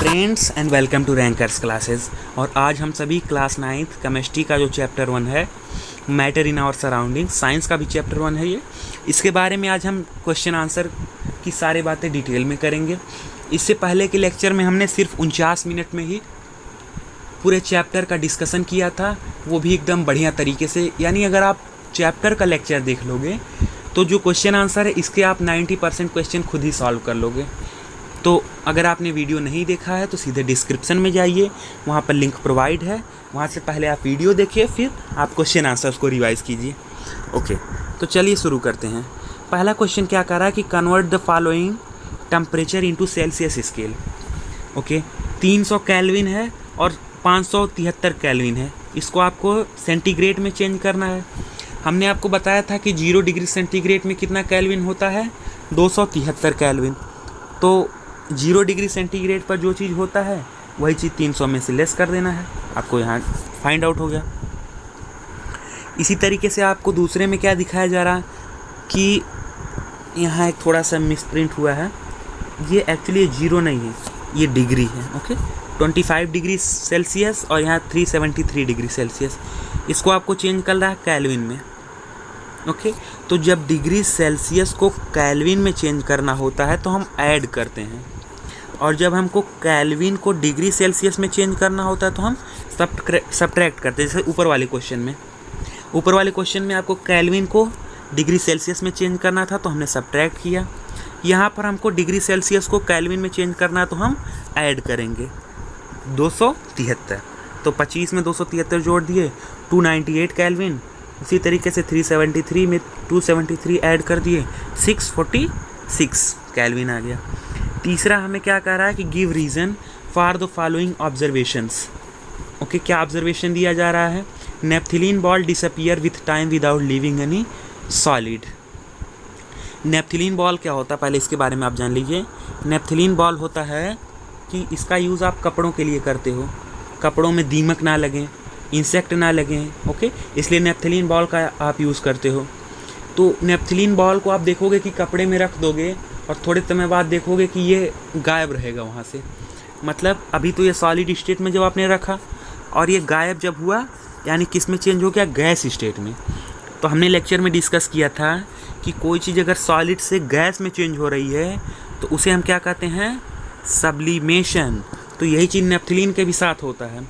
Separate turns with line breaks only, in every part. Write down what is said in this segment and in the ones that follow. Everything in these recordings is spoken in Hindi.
Friends and welcome to Rankers Classes. और आज हम सभी क्लास 9th केमिस्ट्री का जो चैप्टर 1 है matter in our surrounding, science का भी चैप्टर 1 है ये, इसके बारे में आज हम क्वेश्चन आंसर की सारी बातें डिटेल में करेंगे। इससे पहले के लेक्चर में हमने सिर्फ 49 मिनट में ही पूरे चैप्टर का डिस्कशन किया था, वो भी एकदम बढ़िया तरीके से। यानी अगर आप चैप्टर का लेक्चर देख लोगे तो जो क्वेश्चन आंसर है इसके आप 90% क्वेश्चन खुद ही सॉल्व कर लोगे। तो अगर आपने वीडियो नहीं देखा है तो सीधे डिस्क्रिप्शन में जाइए, वहाँ पर लिंक प्रोवाइड है, वहाँ से पहले आप वीडियो देखिए, फिर आप क्वेश्चन आंसर्स को रिवाइज कीजिए। ओके, तो चलिए शुरू करते हैं। पहला क्वेश्चन क्या कर रहा है कि convert the following temperature into Celsius scale. Okay, 300 kelvin है और 573 केल्विन है, इसको आपको सेंटीग्रेड में चेंज करना है। हमने आपको बताया था कि 0 डिग्री सेंटीग्रेड में कितना केल्विन होता है, 273 केल्विन। तो 0 डिग्री सेंटीग्रेड पर जो चीज़ होता है वही चीज़ 300 में से लेस कर देना है, आपको यहाँ फाइंड आउट हो गया। इसी तरीके से आपको दूसरे में क्या दिखाया जा रहा है कि यहाँ एक थोड़ा सा मिसप्रिंट हुआ है, ये एक्चुअली 0 नहीं है, ये डिग्री है। ओके, 25 डिग्री सेल्सियस और यहाँ 373 डिग्री सेल्सियस, इसको आपको चेंज कर रहा है केल्विन में। ओके, तो जब डिग्री सेल्सियस को केल्विन में चेंज करना होता है तो हम ऐड करते हैं, और जब हमको केल्विन को डिग्री सेल्सियस में चेंज करना होता है तो हम सब्ट्रैक्ट करते हैं। जैसे ऊपर वाले क्वेश्चन में आपको केल्विन को डिग्री सेल्सियस में चेंज करना था तो हमने सब्ट्रैक्ट किया। यहाँ पर हमको डिग्री सेल्सियस को केल्विन में चेंज करना है तो हम ऐड करेंगे 273। तो 25 में 273 जोड़ दिए, 298 केल्विन। उसी तरीके से 373 में 273 ऐड कर दिए, 646 केल्विन आ गया। तीसरा हमें क्या कह रहा है कि give reason for the following observations. Okay, क्या ऑब्जर्वेशन दिया जा रहा है? Naphthalene ball disappear with time without leaving any solid. Naphthalene ball क्या होता है, पहले इसके बारे में आप जान लीजिए। नेप्थिलीन बॉल होता है कि इसका यूज़ आप कपड़ों के लिए करते हो, कपड़ों में दीमक ना लगें, इंसेक्ट ना लगें। ओके, इसलिए नेप्थिलीन बॉल का आप यूज़ करते हो। तो नेप्थिलीन बॉल को आप देखोगे कि कपड़े में रख दोगे और थोड़े समय बाद देखोगे कि ये गायब रहेगा वहाँ से। मतलब अभी तो ये सॉलिड स्टेट में जब आपने रखा और ये गायब जब हुआ, यानी किस में चेंज हो गया? गैस स्टेट में। तो हमने लेक्चर में डिस्कस किया था कि कोई चीज़ अगर सॉलिड से गैस में चेंज हो रही है तो उसे हम क्या कहते हैं? सब्लिमेशन। तो यही चीज़ नेप्थिलीन के भी साथ होता है,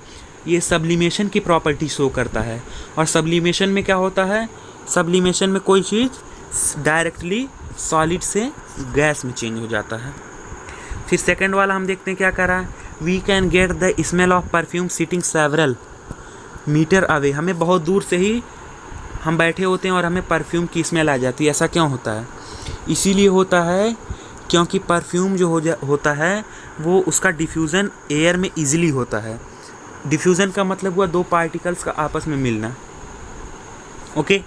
ये सब्लिमेशन की प्रॉपर्टी शो करता है। और सब्लिमेशन में क्या होता है? सब्लिमेशन में कोई चीज़ डायरेक्टली सॉलिड से गैस में चेंज हो जाता है। फिर सेकंड वाला हम देखते हैं क्या कर रहा है। We can get the smell of perfume sitting several metre away. हमें बहुत दूर से ही हम बैठे होते हैं और हमें परफ्यूम की स्मेल आ जाती है। ऐसा क्यों होता है? इसीलिए होता है क्योंकि परफ्यूम जो होता है वो उसका डिफ्यूज़न एयर में ईजिली होता है। डिफ्यूज़न का मतलब हुआ 2 पार्टिकल्स का आपस में मिलना। ओके,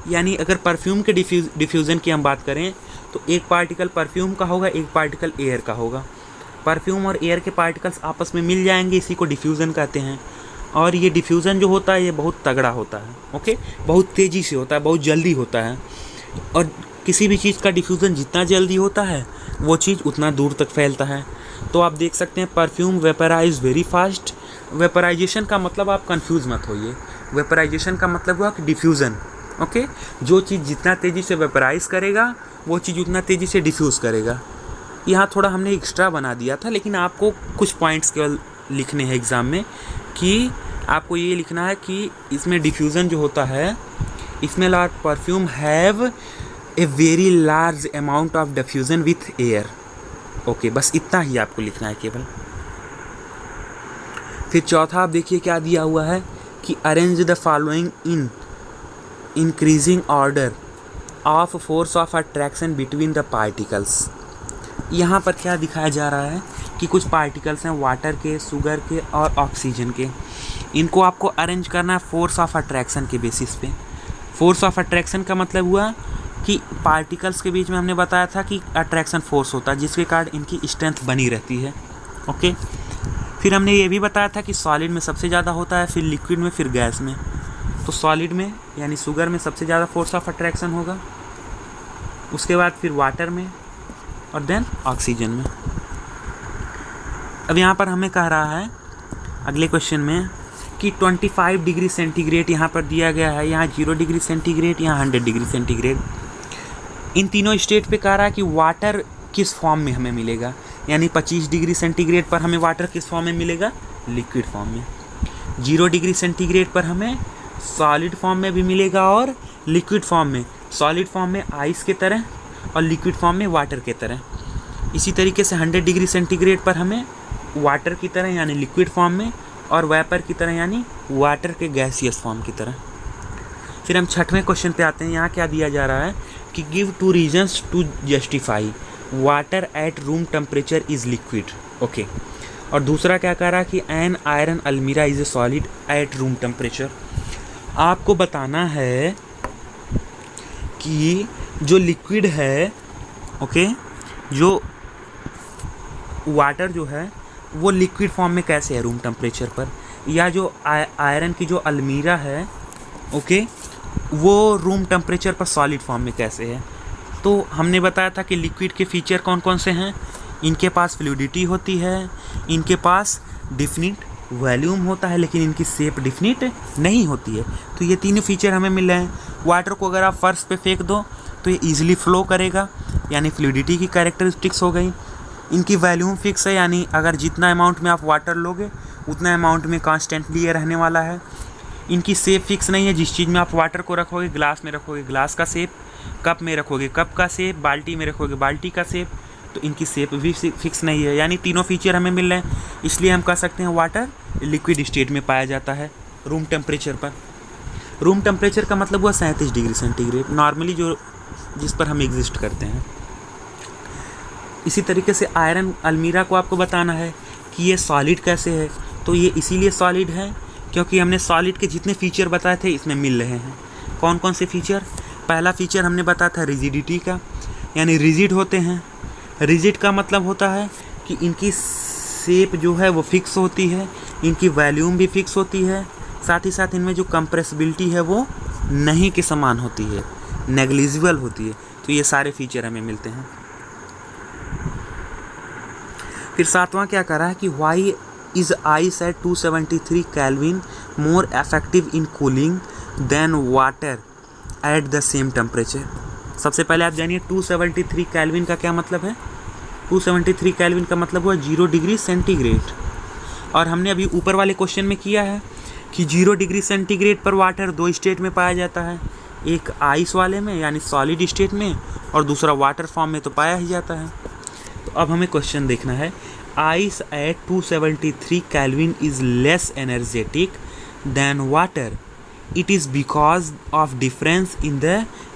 यानी अगर परफ्यूम के डिफ्यूज़न की हम बात करें तो एक पार्टिकल परफ्यूम का होगा, एक पार्टिकल एयर का होगा। परफ्यूम और एयर के पार्टिकल्स आपस में मिल जाएंगे, इसी को डिफ्यूज़न कहते हैं। और ये डिफ्यूज़न जो होता है ये बहुत तगड़ा होता है। ओके, बहुत तेज़ी से होता है, बहुत जल्दी होता है। और किसी भी चीज़ का डिफ्यूज़न जितना जल्दी होता है वो चीज़ उतना दूर तक फैलता है। तो आप देख सकते हैं perfume vaporise very fast. Vaporisation का मतलब आप कंफ्यूज मत होइए, वेपराइजेशन का मतलब हुआ कि डिफ्यूज़न। ओके, जो चीज़ जितना तेज़ी से वेपराइज करेगा वो चीज़ उतना तेज़ी से डिफ्यूज़ करेगा। यहाँ थोड़ा हमने एक्स्ट्रा बना दिया था, लेकिन आपको कुछ पॉइंट्स केवल लिखने हैं एग्ज़ाम में कि आपको ये लिखना है कि इसमें डिफ्यूज़न जो होता है, इसमें perfume have a very large amount of diffusion with air. Okay, बस इतना ही आपको लिखना है केवल। फिर चौथा आप देखिए क्या दिया हुआ है कि arrange the following in increasing order of force of attraction between the particles. यहाँ पर क्या दिखाया जा रहा है कि कुछ पार्टिकल्स हैं वाटर के, शुगर के और ऑक्सीजन के। इनको आपको अरेंज करना है फोर्स ऑफ अट्रैक्शन के बेसिस पे। फोर्स ऑफ अट्रैक्शन का मतलब हुआ कि पार्टिकल्स के बीच में हमने बताया था कि अट्रैक्शन फोर्स होता है जिसके कारण इनकी स्ट्रेंथ बनी रहती है। ओके, फिर हमने ये भी बताया था कि सॉलिड में सबसे ज़्यादा होता है, फिर लिक्विड में, फिर गैस में। तो सॉलिड में यानी शुगर में सबसे ज़्यादा फोर्स ऑफ अट्रैक्शन होगा, उसके बाद फिर वाटर में और देन ऑक्सीजन में। अब यहाँ पर हमें कह रहा है अगले क्वेश्चन में कि 25 डिग्री सेंटीग्रेड यहाँ पर दिया गया है, यहाँ 0 डिग्री सेंटीग्रेड, यहाँ 100 डिग्री सेंटीग्रेड। इन तीनों स्टेट पे कह रहा है कि वाटर किस फॉर्म में हमें मिलेगा, यानी 25 डिग्री सेंटीग्रेड पर हमें वाटर किस फॉर्म में मिलेगा, लिक्विड फॉर्म में। 0 डिग्री सेंटीग्रेड पर हमें सॉलिड फॉर्म में भी मिलेगा और लिक्विड फॉर्म में, सॉलिड फॉर्म में आइस के तरह और लिक्विड फॉर्म में वाटर के तरह। इसी तरीके से 100 डिग्री सेंटीग्रेड पर हमें वाटर की तरह यानी लिक्विड फॉर्म में और वेपर की तरह यानी वाटर के गैसियस फॉर्म की तरह। फिर हम छठवें क्वेश्चन पे आते हैं। यहाँ क्या दिया जा रहा है कि give 2 reasons to justify water at room temperature is liquid. Okay, और दूसरा क्या कह रहा है कि an iron almirah is a solid at room temperature. आपको बताना है कि जो लिक्विड है, ओके, जो वाटर जो है वो लिक्विड फॉर्म में कैसे है रूम टेम्परेचर पर, या जो आयरन की जो अलमीरा है, ओके, वो रूम टेम्परेचर पर सॉलिड फॉर्म में कैसे है। तो हमने बताया था कि लिक्विड के फीचर कौन कौन से हैं। इनके पास फ्लूइडिटी होती है, इनके पास डिफिनिट वॉल्यूम होता है, लेकिन इनकी शेप डिफिनिट नहीं होती है। तो ये तीनों फीचर हमें मिल रहे हैं। वाटर को अगर आप फर्श पे फेंक दो तो ये ईजिली फ्लो करेगा, यानी फ्लूइडिटी की कैरेक्टरिस्टिक्स हो गई। इनकी वॉल्यूम फिक्स है, यानी अगर जितना अमाउंट में आप वाटर लोगे उतना अमाउंट में कॉन्स्टेंटली ये रहने वाला है। इनकी शेप फिक्स नहीं है, जिस चीज़ में आप वाटर को रखोगे, ग्लास में रखोगे ग्लास का शेप, कप में रखोगे कप का शेप, बाल्टी में रखोगे बाल्टी का शेप, तो इनकी शेप भी फिक्स नहीं है। यानी तीनों फीचर हमें मिल रहे हैं, इसलिए हम कह सकते हैं वाटर लिक्विड स्टेट में पाया जाता है रूम टेम्परेचर पर। रूम टेम्परेचर का मतलब हुआ 37 डिग्री सेंटीग्रेड, नॉर्मली जिस पर हम एग्जिस्ट करते हैं। इसी तरीके से आयरन अलमीरा को आपको बताना है कि ये सॉलिड कैसे है। तो ये इसीलिए सॉलिड है क्योंकि हमने सॉलिड के जितने फीचर बताए थे इसमें मिल रहे हैं। कौन कौन से फीचर? पहला फीचर हमने बताया था रिजिडिटी का, यानी रिजिड होते हैं। रिजिड का मतलब होता है कि इनकी शेप जो है वो फिक्स होती है, इनकी वॉल्यूम भी फिक्स होती है, साथ ही साथ इनमें जो कंप्रेसिबिलिटी है वो नहीं के समान होती है, नेग्लिजिबल होती है। तो ये सारे फीचर हमें मिलते हैं। फिर सातवां क्या कर रहा है कि why is ice at 273 kelvin more effective in cooling than water at the same temperature. सबसे पहले आप जानिए 273 केल्विन का क्या मतलब है। 273 केल्विन का मतलब हुआ 0 डिग्री सेंटीग्रेड। और हमने अभी ऊपर वाले क्वेश्चन में किया है कि 0 डिग्री सेंटीग्रेड पर वाटर 2 स्टेट में पाया जाता है, एक आइस वाले में यानी सॉलिड स्टेट में, और दूसरा वाटर फॉर्म में तो पाया ही जाता है। तो अब हमें क्वेश्चन देखना है, ice at 273 kelvin is less energetic than water. It is because of difference in the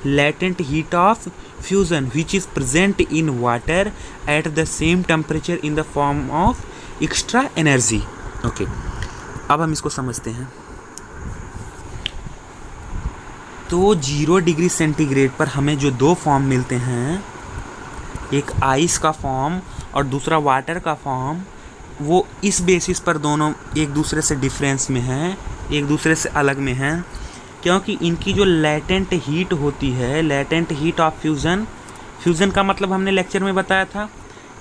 latent heat of fusion which is present in water at the same temperature in the form of extra energy. Okay, अब हम इसको समझते हैं। तो 0 डिग्री सेंटीग्रेड पर हमें जो दो फॉर्म मिलते हैं, एक आइस का फॉर्म और दूसरा वाटर का फॉर्म, वो इस बेसिस पर दोनों एक दूसरे से डिफरेंस में हैं, एक दूसरे से अलग में हैं, क्योंकि इनकी जो लेटेंट हीट होती है, latent heat of fusion, fusion का मतलब हमने लेक्चर में बताया था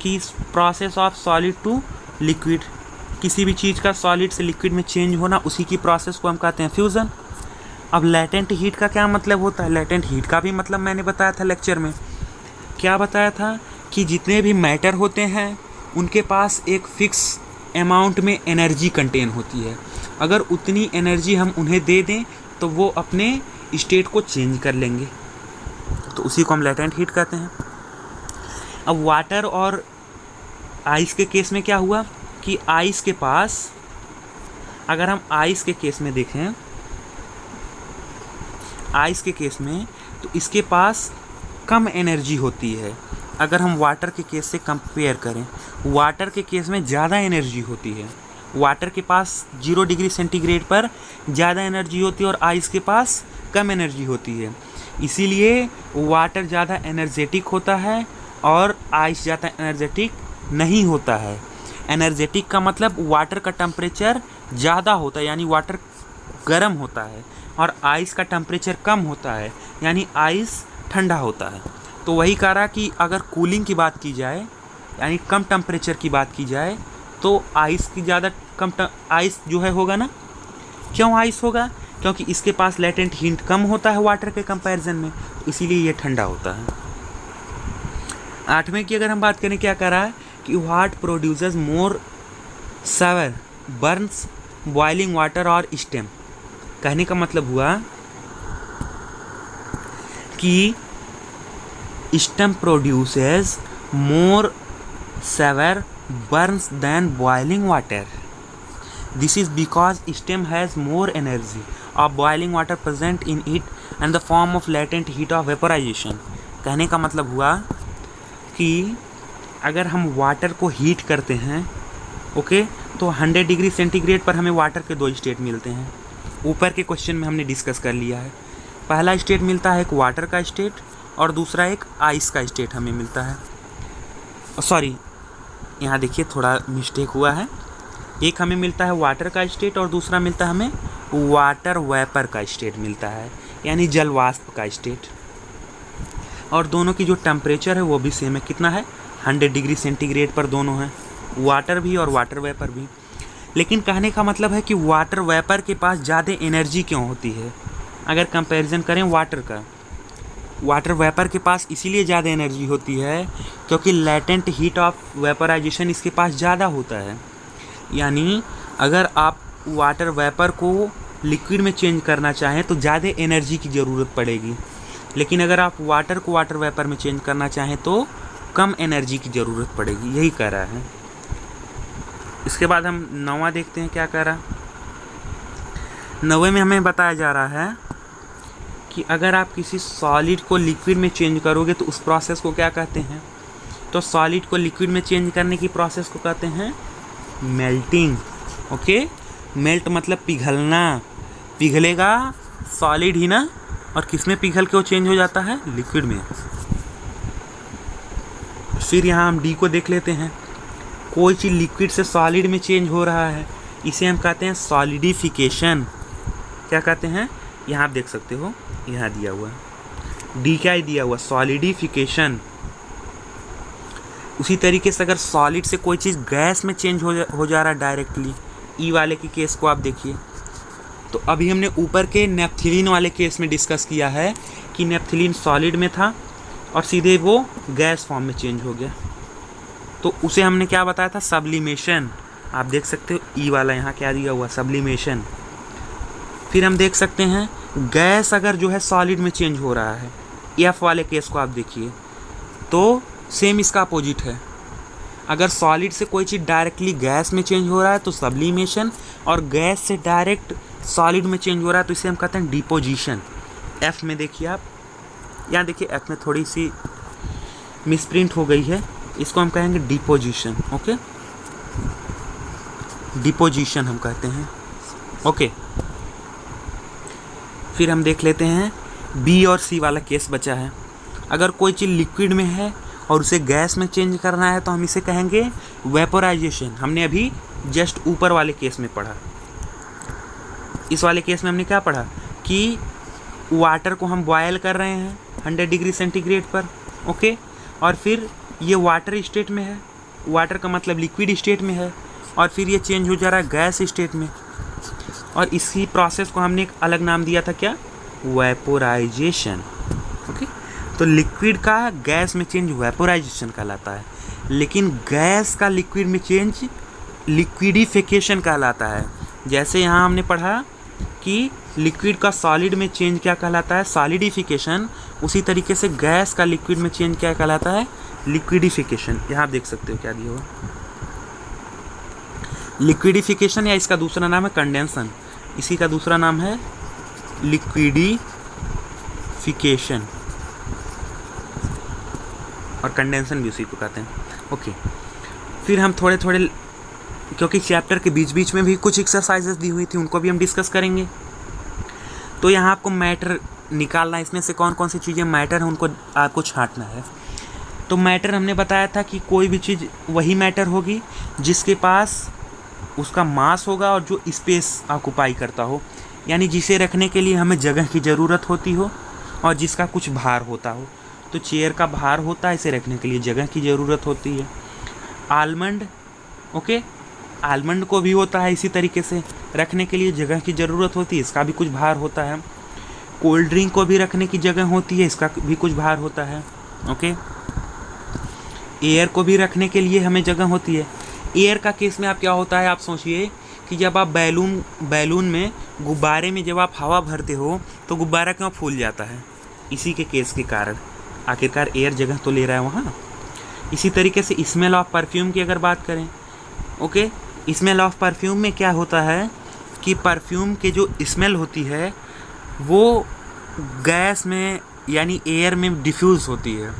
कि process of solid to liquid, किसी भी चीज़ का सॉलिड से लिक्विड में चेंज होना, उसी की प्रोसेस को हम कहते हैं फ्यूज़न। अब लेटेंट हीट का क्या मतलब होता है? लेटेंट हीट का भी मतलब मैंने बताया था लेक्चर में। क्या बताया था कि जितने भी मैटर होते हैं उनके पास एक फिक्स अमाउंट में एनर्जी कंटेन होती है। अगर उतनी एनर्जी हम उन्हें दे दें तो वो अपने स्टेट को चेंज कर लेंगे, तो उसी को हम लेटेंट हीट कहते हैं। अब वाटर और आइस के केस में क्या हुआ कि आइस के पास, अगर हम आइस के केस में देखें, आइस के केस में तो इसके पास कम एनर्जी होती है। अगर हम वाटर के केस से कंपेयर करें, वाटर के केस में ज़्यादा एनर्जी होती है। वाटर के पास 0 डिग्री सेंटीग्रेड पर ज़्यादा एनर्जी होती है और आइस के पास कम एनर्जी होती है। इसीलिए वाटर ज़्यादा एनर्जेटिक होता है और आइस ज़्यादा एनर्जेटिक नहीं होता है। एनर्जेटिक का मतलब वाटर का टेम्परेचर ज़्यादा होता है, यानी वाटर गर्म होता है, और आइस का टेम्परेचर कम होता है, यानी आइस ठंडा होता है। तो वही कह रहा कि अगर कूलिंग की बात की जाए, यानी कम टेम्परेचर की बात की जाए, तो आइस की ज़्यादा कम आइस जो है होगा ना। क्यों आइस होगा? क्योंकि इसके पास लेटेंट हीट कम होता है वाटर के कंपैरिजन में, इसीलिए ये ठंडा होता है। 8वें की अगर हम बात करें, क्या कह रहा है कि what produces more severe burns boiling water और स्टेम। कहने का मतलब हुआ कि steam produces more severe burns than boiling water. This is because stem has more energy of boiling water present in it and the form of latent heat of vaporization. कहने का मतलब हुआ कि अगर हम वाटर को हीट करते हैं, ओके, तो 100 डिग्री सेंटीग्रेड पर हमें वाटर के 2 स्टेट मिलते हैं। ऊपर के क्वेश्चन में हमने डिस्कस कर लिया है। पहला स्टेट मिलता है एक वाटर का स्टेट और दूसरा एक आइस का स्टेट हमें मिलता है। सॉरी, यहाँ देखिए थोड़ा मिस्टेक हुआ है। एक हमें मिलता है वाटर का स्टेट और दूसरा मिलता है हमें वाटर वेपर का स्टेट मिलता है, यानी जल वाष्प का स्टेट। और दोनों की जो टेम्परेचर है वो भी सेम है। कितना है? 100 डिग्री सेंटीग्रेड पर दोनों हैं, वाटर भी और वाटर वेपर भी। लेकिन कहने का मतलब है कि वाटर वेपर के पास ज़्यादा एनर्जी क्यों होती है अगर कंपैरिजन करें वाटर का। वाटर वेपर के पास इसीलिए ज़्यादा एनर्जी होती है क्योंकि लेटेंट हीट ऑफ वेपराइजेशन इसके पास ज़्यादा होता है। यानी अगर आप वाटर वेपर को लिक्विड में चेंज करना चाहें तो ज़्यादा एनर्जी की ज़रूरत पड़ेगी, लेकिन अगर आप वाटर को वाटर वेपर में चेंज करना चाहें तो कम एनर्जी की ज़रूरत पड़ेगी। यही कह रहा है। इसके बाद हम 9वां देखते हैं क्या कह रहा। 9वें में हमें बताया जा रहा है कि अगर आप किसी सॉलिड को लिक्विड में चेंज करोगे तो उस प्रोसेस को क्या कहते हैं? तो सॉलिड को लिक्विड में चेंज करने की प्रोसेस को कहते हैं मेल्टिंग। ओके, मेल्ट मतलब पिघलना। पिघलेगा सॉलिड ही ना, और किस में पिघल के वो चेंज हो जाता है? लिक्विड में। फिर यहाँ हम डी को देख लेते हैं। कोई चीज़ लिक्विड से सॉलिड में चेंज हो रहा है, इसे हम कहते हैं सॉलिडिफिकेशन। क्या कहते हैं? यहाँ आप देख सकते हो, यहाँ दिया हुआ है डी, क्या दिया हुआ? सॉलिडिफिकेशन। उसी तरीके से अगर सॉलिड से कोई चीज़ गैस में चेंज हो जा रहा है डायरेक्टली, ई वाले की केस को आप देखिए। तो अभी हमने ऊपर के नेप्थिलीन वाले केस में डिस्कस किया है कि नेप्थिलीन सॉलिड में था और सीधे वो गैस फॉर्म में चेंज हो गया, तो उसे हमने क्या बताया था? सब्लिमेशन। आप देख सकते हो ई वाला यहाँ क्या दिया हुआ? सब्लिमेशन। फिर हम देख सकते हैं गैस अगर जो है सॉलिड में चेंज हो रहा है, एफ वाले केस को आप देखिए, तो सेम इसका अपोजिट है। अगर सॉलिड से कोई चीज़ डायरेक्टली गैस में चेंज हो रहा है तो सब्लिमेशन, और गैस से डायरेक्ट सॉलिड में चेंज हो रहा है तो इसे हम कहते हैं डिपोजिशन। एफ में देखिए आप, यहाँ देखिए एफ में थोड़ी सी मिसप्रिंट हो गई है, इसको हम कहेंगे डिपोजिशन। ओके, डिपोजिशन हम कहते हैं। ओके, फिर हम देख लेते हैं बी और सी वाला केस बचा है। अगर कोई चीज़ लिक्विड में है और उसे गैस में चेंज करना है तो हम इसे कहेंगे वेपोराइजेशन। हमने अभी जस्ट ऊपर वाले केस में पढ़ा। इस वाले केस में हमने क्या पढ़ा कि वाटर को हम बॉयल कर रहे हैं 100 डिग्री सेंटीग्रेड पर, ओके, और फिर ये वाटर स्टेट में है, वाटर का मतलब लिक्विड स्टेट में है, और फिर ये चेंज हो जा रहा है गैस स्टेट में, और इसी प्रोसेस को हमने एक अलग नाम दिया था, क्या? वेपोराइजेशन। ओके, तो लिक्विड का गैस में चेंज वेपोराइजेशन कहलाता है, लेकिन गैस का लिक्विड में चेंज लिक्विडिफिकेशन कहलाता है। जैसे यहाँ हमने पढ़ा कि लिक्विड का सॉलिड में चेंज क्या कहलाता है? सॉलिडिफिकेशन। उसी तरीके से गैस का लिक्विड में चेंज क्या कहलाता है? लिक्विडिफिकेशन। यहाँ आप देख सकते हो क्या दिया हुआ, लिक्विडिफिकेशन, या इसका दूसरा नाम है कंडेंसन। इसी का दूसरा नाम है लिक्विडिफिकेशन, और कंडेंसन भी उसी को कहते हैं। ओके, फिर हम थोड़े थोड़े, क्योंकि चैप्टर के बीच बीच में भी कुछ एक्सरसाइजेस दी हुई थी, उनको भी हम डिस्कस करेंगे। तो यहाँ आपको मैटर निकालना है, इसमें से कौन कौन सी चीज़ें मैटर हैं उनको आपको छांटना है। तो मैटर हमने बताया था कि कोई भी चीज़ वही मैटर होगी जिसके पास उसका मास होगा और जो स्पेस ऑक्युपाई करता हो, यानी जिसे रखने के लिए हमें जगह की ज़रूरत होती हो और जिसका कुछ भार होता हो। तो चेयर का भार होता है, इसे रखने के लिए जगह की ज़रूरत होती है। आलमंड, ओके, आलमंड को भी होता है इसी तरीके से, रखने के लिए जगह की ज़रूरत होती है, इसका भी कुछ भार होता है। कोल्ड ड्रिंक को भी रखने की जगह होती है, इसका भी कुछ भार होता है। ओके, एयर को भी रखने के लिए हमें जगह होती है। एयर का केस में आप क्या होता है, आप सोचिए कि जब आप बैलून में, गुब्बारे में जब आप हवा भरते हो तो गुब्बारा क्यों फूल जाता है, इसी के केस के कारण। आखिरकार एयर जगह तो ले रहा है वहाँ। इसी तरीके से स्मेल ऑफ परफ्यूम की अगर बात करें, ओके, स्मेल ऑफ परफ्यूम में क्या होता है कि परफ्यूम के जो स्मेल होती है वो गैस में यानी एयर में डिफ्यूज़ होती है।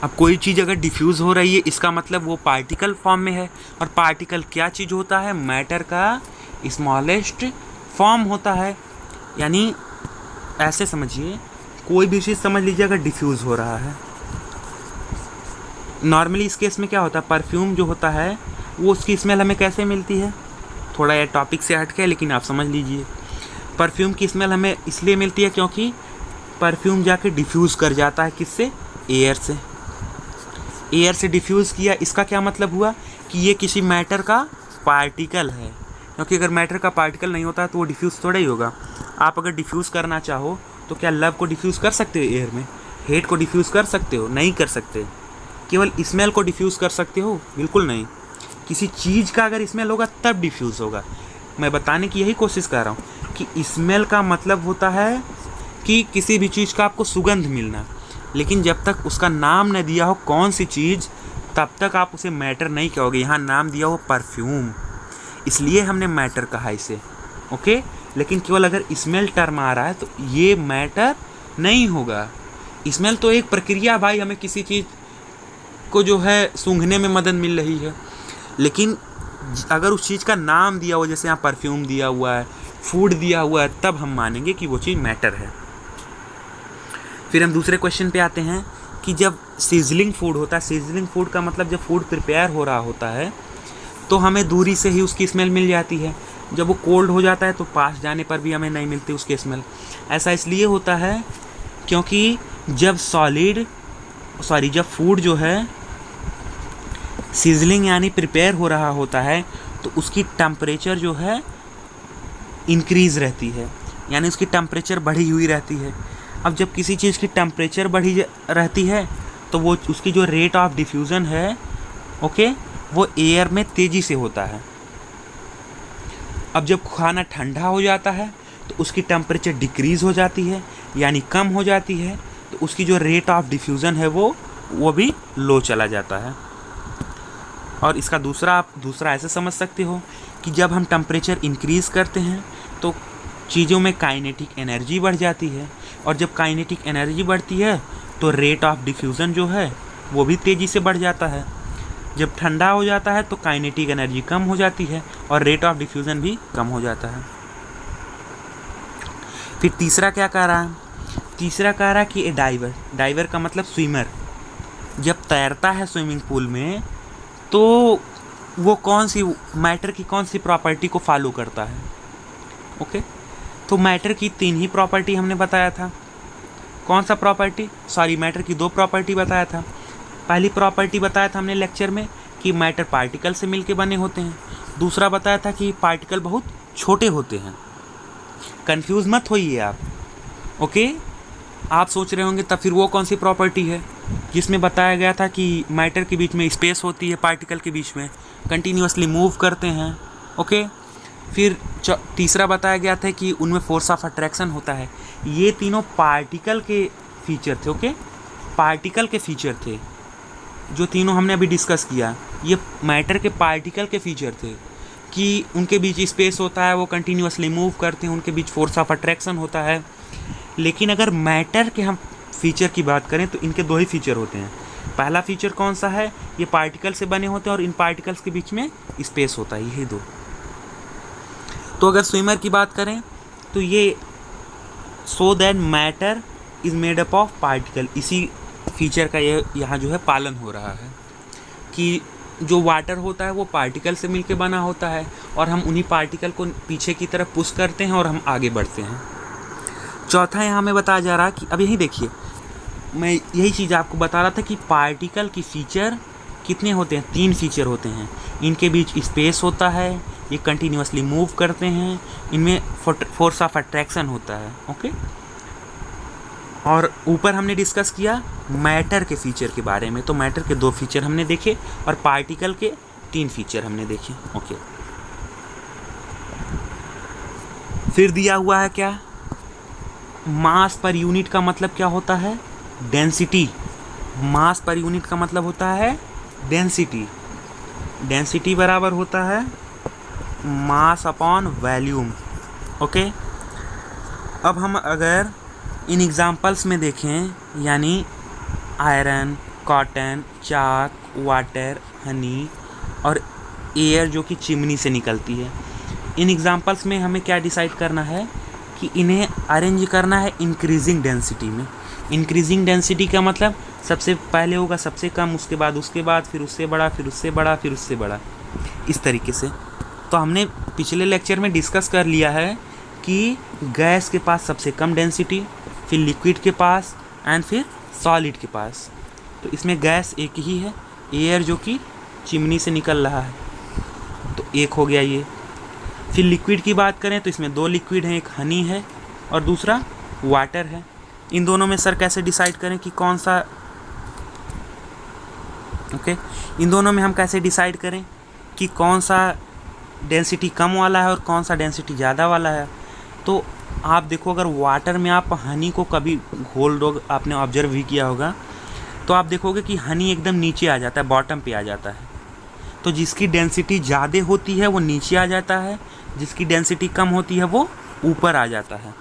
अब कोई चीज़ अगर डिफ्यूज़ हो रही है इसका मतलब वो पार्टिकल फॉर्म में है, और पार्टिकल क्या चीज़ होता है, मैटर का स्मॉलेस्ट फॉर्म होता है। यानी ऐसे समझिए, कोई भी चीज़ समझ लीजिए अगर डिफ्यूज़ हो रहा है, नॉर्मली इस केस में क्या होता है, परफ्यूम जो होता है वो उसकी स्मेल हमें कैसे मिलती है, थोड़ा ये टॉपिक से हट के, लेकिन आप समझ लीजिए। परफ्यूम की स्मेल हमें इसलिए मिलती है क्योंकि परफ्यूम जाके डिफ्यूज़ कर जाता है किससे, एयर से। एयर से डिफ्यूज़ किया, इसका क्या मतलब हुआ कि ये किसी मैटर का पार्टिकल है, क्योंकि अगर मैटर का पार्टिकल नहीं होता तो वो डिफ्यूज़ थोड़ा ही होगा। आप अगर डिफ्यूज़ करना चाहो तो क्या लव को डिफ्यूज़ कर सकते हो एयर में, हेट को डिफ्यूज़ कर सकते हो, नहीं कर सकते। केवल स्मेल को डिफ्यूज़ कर सकते हो, बिल्कुल नहीं। किसी चीज़ का अगर स्मेल होगा तब डिफ्यूज़ होगा। मैं बताने की यही कोशिश कर रहा हूँ कि स्मेल का मतलब होता है कि किसी भी चीज़ का आपको सुगंध मिलना, लेकिन जब तक उसका नाम न दिया हो कौन सी चीज़, तब तक आप उसे मैटर नहीं कहोगे। यहाँ नाम दिया हो परफ्यूम, इसलिए हमने मैटर कहा इसे। ओके, लेकिन केवल अगर स्मेल टर्म आ रहा है तो ये मैटर नहीं होगा। स्मेल तो एक प्रक्रिया भाई, हमें किसी चीज़ को जो है सूंघने में मदद मिल रही है, लेकिन अगर उस चीज़ का नाम दिया हुआ, जैसे यहाँ परफ्यूम दिया हुआ है, फूड दिया हुआ है, तब हम मानेंगे कि वो चीज़ मैटर है। फिर हम दूसरे क्वेश्चन पे आते हैं कि जब सीजलिंग फूड होता है, सीजलिंग फूड का मतलब जब फूड प्रिपेयर हो रहा होता है तो हमें दूरी से ही उसकी स्मेल मिल जाती है। जब वो कोल्ड हो जाता है तो पास जाने पर भी हमें नहीं मिलती उसकी स्मेल। ऐसा इसलिए होता है क्योंकि जब जब फूड जो है सीजलिंग यानी प्रिपेयर हो रहा होता है तो उसकी टेम्परेचर जो है इंक्रीज़ रहती है, यानी उसकी टेम्परेचर बढ़ी हुई रहती है। अब जब किसी चीज़ की टेम्परेचर बढ़ी रहती है तो वो उसकी जो रेट ऑफ डिफ्यूज़न है, ओके, वो एयर में तेज़ी से होता है। अब जब खाना ठंडा हो जाता है तो उसकी टेम्परेचर डिक्रीज़ हो जाती है, यानी कम हो जाती है, तो उसकी जो रेट ऑफ डिफ्यूज़न है वो भी लो चला जाता है। और इसका दूसरा ऐसे समझ सकते हो कि जब हम टेम्परेचर इंक्रीज़ करते हैं तो चीज़ों में काइनेटिक एनर्जी बढ़ जाती है, और जब काइनेटिक एनर्जी बढ़ती है तो रेट ऑफ डिफ्यूज़न जो है वो भी तेज़ी से बढ़ जाता है। जब ठंडा हो जाता है तो काइनेटिक एनर्जी कम हो जाती है और रेट ऑफ डिफ्यूज़न भी कम हो जाता है। फिर तीसरा क्या कह रहा है, तीसरा कह रहा है कि डाइवर का मतलब स्विमर जब तैरता है स्विमिंग पूल में तो वो मैटर की कौन सी प्रॉपर्टी को फॉलो करता है। ओके, तो मैटर की 3 ही प्रॉपर्टी हमने बताया था। कौन सा प्रॉपर्टी, मैटर की 2 प्रॉपर्टी बताया था। पहली प्रॉपर्टी बताया था हमने लेक्चर में कि मैटर पार्टिकल से मिलके बने होते हैं। दूसरा बताया था कि पार्टिकल बहुत छोटे होते हैं। कंफ्यूज मत होइए आप। ओके, आप सोच रहे होंगे तब फिर वो कौन सी प्रॉपर्टी है जिसमें बताया गया था कि मैटर के बीच में स्पेस होती है, पार्टिकल के बीच में कंटिन्यूअसली मूव करते हैं। ओके, फिर तीसरा बताया गया था कि उनमें फोर्स ऑफ अट्रैक्शन होता है। ये तीनों पार्टिकल के फीचर थे। ओके, पार्टिकल के फीचर थे जो तीनों हमने अभी डिस्कस किया। ये मैटर के पार्टिकल के फीचर थे कि उनके बीच स्पेस होता है, वो कंटिन्यूअसली मूव करते हैं, उनके बीच फोर्स ऑफ अट्रैक्शन होता है। लेकिन अगर मैटर के हम फीचर की बात करें तो इनके 2 ही फीचर होते हैं। पहला फीचर कौन सा है, ये पार्टिकल से बने होते हैं और इन पार्टिकल्स के बीच में स्पेस होता है, यही 2। तो अगर स्विमर की बात करें तो ये so that matter is made up of particle, इसी फीचर का ये यहाँ जो है पालन हो रहा है कि जो वाटर होता है वो पार्टिकल से मिलके बना होता है और हम उन्हीं पार्टिकल को पीछे की तरफ पुश करते हैं और हम आगे बढ़ते हैं। चौथा यहाँ हमें बताया जा रहा है कि अब यही देखिए, मैं यही चीज़ आपको बता रहा था कि पार्टिकल की फीचर कितने होते हैं, 3 फीचर होते हैं। इनके बीच स्पेस होता है, ये कंटिन्यूसली मूव करते हैं, इनमें फोर्स ऑफ अट्रैक्शन होता है। ओके, और ऊपर हमने डिस्कस किया मैटर के फीचर के बारे में, तो मैटर के 2 फीचर हमने देखे और पार्टिकल के 3 फीचर हमने देखे। ओके, फिर दिया हुआ है क्या, मास पर यूनिट का मतलब क्या होता है, डेंसिटी। मास पर यूनिट का मतलब होता है डेंसिटी। डेंसिटी बराबर होता है मास अपॉन वॉल्यूम। ओके, अब हम अगर इन एग्जाम्पल्स में देखें, यानी आयरन, कॉटन, चाक, वाटर, हनी और एयर जो कि चिमनी से निकलती है, इन एग्जाम्पल्स में हमें क्या डिसाइड करना है कि इन्हें अरेंज करना है इंक्रीजिंग डेंसिटी में। इंक्रीजिंग डेंसिटी का मतलब सबसे पहले होगा सबसे कम, उसके बाद फिर उससे बड़ा, फिर उससे बड़ा, फिर उससे बड़ा, इस तरीके से। तो हमने पिछले लेक्चर में डिस्कस कर लिया है कि गैस के पास सबसे कम डेंसिटी, फिर लिक्विड के पास एंड फिर सॉलिड के पास। तो इसमें गैस एक ही है, एयर जो कि चिमनी से निकल रहा है, तो एक हो गया ये। फिर लिक्विड की बात करें तो इसमें 2 लिक्विड हैं, एक हनी है और दूसरा वाटर है। इन दोनों में सर कैसे डिसाइड करें कि कौन सा, ओके, इन दोनों में हम कैसे डिसाइड करें कि कौन सा डेंसिटी कम वाला है और कौन सा डेंसिटी ज़्यादा वाला है। तो आप देखो, अगर वाटर में आप हनी को कभी घोल दो, आपने ऑब्जर्व भी किया होगा, तो आप देखोगे कि हनी एकदम नीचे आ जाता है, बॉटम पे आ जाता है। तो जिसकी डेंसिटी ज़्यादा होती है वो नीचे आ जाता है, जिसकी डेंसिटी कम होती है वो ऊपर आ जाता है।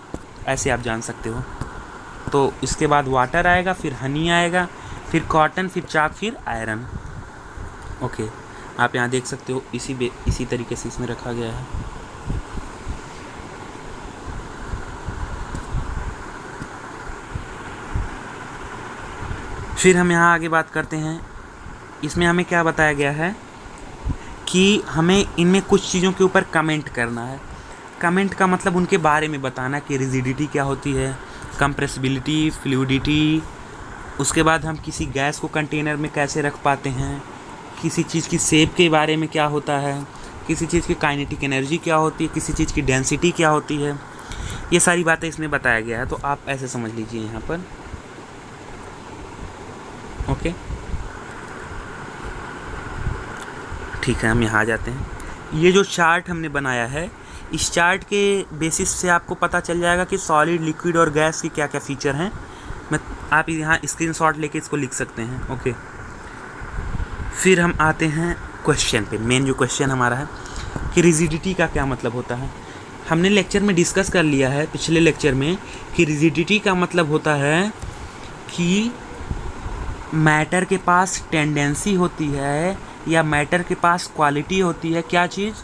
ऐसे आप जान सकते हो। तो इसके बाद वाटर आएगा, फिर हनी आएगा, फिर कॉटन, फिर चाक, फिर आयरन। ओके, आप यहाँ देख सकते हो, इसी तरीके से इसमें रखा गया है। फिर हम यहाँ आगे बात करते हैं। इसमें हमें क्या बताया गया है कि हमें इनमें कुछ चीज़ों के ऊपर कमेंट करना है। कमेंट का मतलब उनके बारे में बताना कि रिजिडिटी क्या होती है, कंप्रेसिबिलिटी, फ्लूइडिटी। उसके बाद हम किसी गैस को कंटेनर में कैसे रख पाते हैं, किसी चीज़ की शेप के बारे में क्या होता है, किसी चीज़ की काइनेटिक एनर्जी क्या होती है, किसी चीज़ की डेंसिटी क्या होती है, ये सारी बातें इसमें बताया गया है। तो आप ऐसे समझ लीजिए यहाँ पर। ओके, ठीक है, हम यहाँ आ जाते हैं। ये जो चार्ट हमने बनाया है, इस चार्ट के बेसिस से आपको पता चल जाएगा कि सॉलिड, लिक्विड और गैस की क्या क्या फीचर हैं। आप यहाँ स्क्रीनशॉट लेके इसको लिख सकते हैं। ओके, फिर हम आते हैं क्वेश्चन पे। मेन जो क्वेश्चन हमारा है कि रिजिडिटी का क्या मतलब होता है। हमने लेक्चर में डिस्कस कर लिया है, पिछले लेक्चर में, कि रिजिडिटी का मतलब होता है कि मैटर के पास टेंडेंसी होती है या मैटर के पास क्वालिटी होती है। क्या चीज़?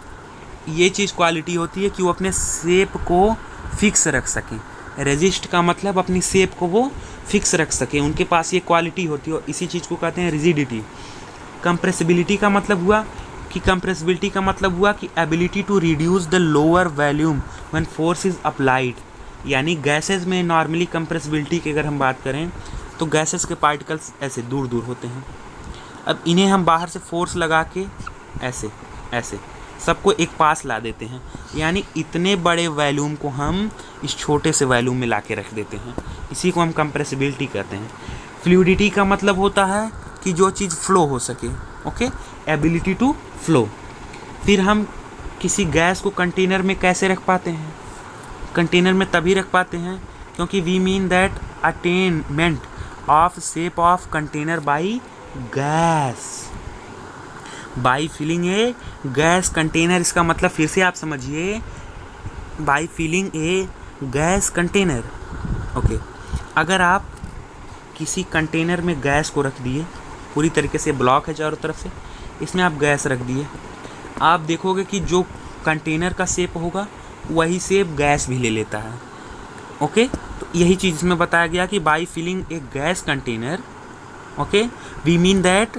ये चीज़ क्वालिटी होती है कि वो अपने शेप को फिक्स रख सकें। रेजिस्ट का मतलब अपनी शेप को वो फिक्स रख सकें, उनके पास ये क्वालिटी होती है और इसी चीज़ को कहते हैं रिजिडिटी। कंप्रेसिबिलिटी का मतलब हुआ कि ability to reduce the lower volume when force is applied. यानी गैसेस में नॉर्मली कंप्रेसिबिलिटी की अगर हम बात करें तो गैसेस के पार्टिकल्स ऐसे दूर दूर होते हैं। अब इन्हें हम बाहर से फोर्स लगा के ऐसे सबको एक पास ला देते हैं, यानी इतने बड़े वॉल्यूम को हम इस छोटे से वॉल्यूम में ला के रख देते हैं। इसी को हम कंप्रेसिबिलिटी कहते हैं। फ्लूइडिटी का मतलब होता है कि जो चीज़ फ्लो हो सके। Okay, ability to flow. फिर हम किसी गैस को कंटेनर में कैसे रख पाते हैं? कंटेनर में तभी रख पाते हैं क्योंकि we mean that attainment of shape of container by gas, by filling a gas container. इसका मतलब फिर से आप समझिए, by filling a gas container. Okay, अगर आप किसी कंटेनर में गैस को रख दिए, पूरी तरीके से ब्लॉक है चारों तरफ से, इसमें आप गैस रख दिए, आप देखोगे कि जो कंटेनर का शेप होगा वही शेप गैस भी ले लेता है। ओके, तो यही चीज़ इसमें बताया गया कि by filling a gas container, okay, we mean that